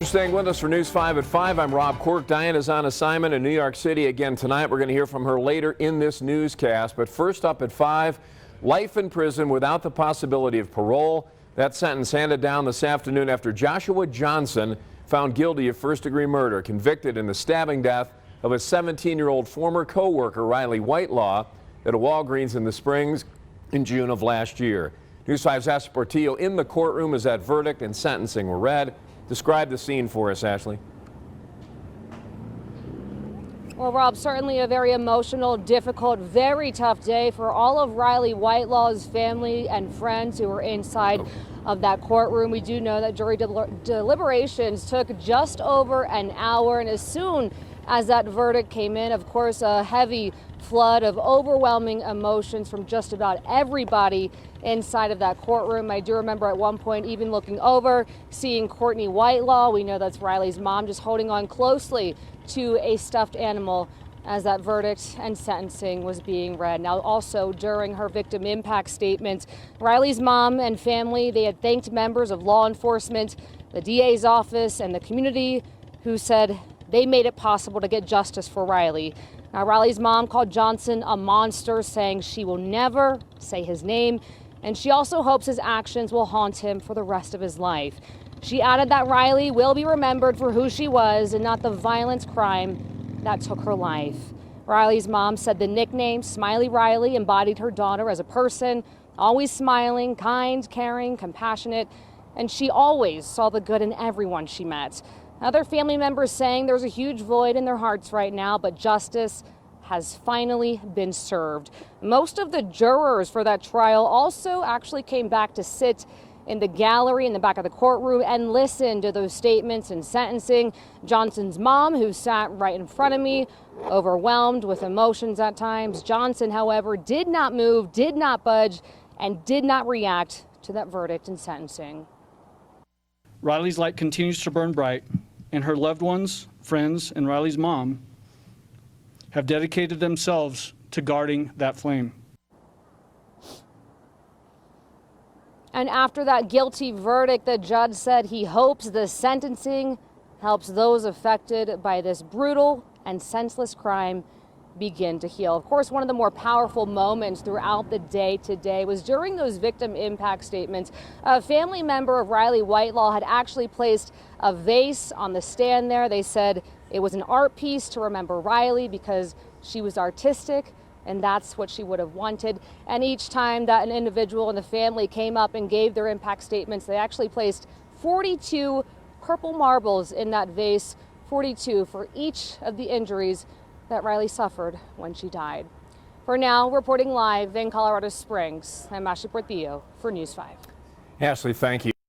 Staying with us for News 5 at 5, I'm Rob Quirk. Diane is on assignment in New York City again tonight. We're going to hear from her later in this newscast. But first up at 5, life in prison without the possibility of parole. That sentence handed down this afternoon after Joshua Johnson found guilty of first-degree murder, convicted in the stabbing death of a 17-year-old former co-worker, Riley Whitlaw, at a Walgreens in the Springs in June of last year. News 5's Ashley Portillo in the courtroom as that verdict and sentencing were read. Describe the scene for us, Ashley. Well, Rob, certainly a very emotional, difficult, very tough day for all of Riley Whitlaw's family and friends who were inside of that courtroom. We do know that jury deliberations took just over an hour, and as soon as that verdict came in, of course, a heavy flood of overwhelming emotions from just about everybody inside of that courtroom. I do remember at one point even looking over, seeing Courtney Whitlaw. We know that's Riley's mom, just holding on closely to a stuffed animal as that verdict and sentencing was being read. Now, also during her victim impact statement, Riley's mom and family, they had thanked members of law enforcement, the DA's office, and the community who said they made it possible to get justice for Riley. Now, Riley's mom called Johnson a monster, saying she will never say his name, and she also hopes his actions will haunt him for the rest of his life. She added that Riley will be remembered for who she was and not the violent crime that took her life. Riley's mom said the nickname Smiley Riley embodied her daughter as a person, always smiling, kind, caring, compassionate, and she always saw the good in everyone she met. Other family members saying there's a huge void in their hearts right now, but justice has finally been served. Most of the jurors for that trial also actually came back to sit in the gallery in the back of the courtroom and listen to those statements and sentencing. Johnson's mom, who sat right in front of me, overwhelmed with emotions at times. Johnson, however, did not move, did not budge, and did not react to that verdict and sentencing. Riley's light continues to burn bright, and her loved ones, friends, and Riley's mom have dedicated themselves to guarding that flame. And after that guilty verdict, the judge said he hopes the sentencing helps those affected by this brutal and senseless crime begin to heal. Of course, one of the more powerful moments throughout the day today was during those victim impact statements. A family member of Riley Whitlaw had actually placed a vase on the stand there. They said it was an art piece to remember Riley because she was artistic, and that's what she would have wanted. And each time that an individual in the family came up and gave their impact statements, they actually placed 42 purple marbles in that vase, 42 for each of the injuries that Riley suffered when she died. For now, reporting live in Colorado Springs, I'm Ashley Portillo for News 5. Ashley, thank you.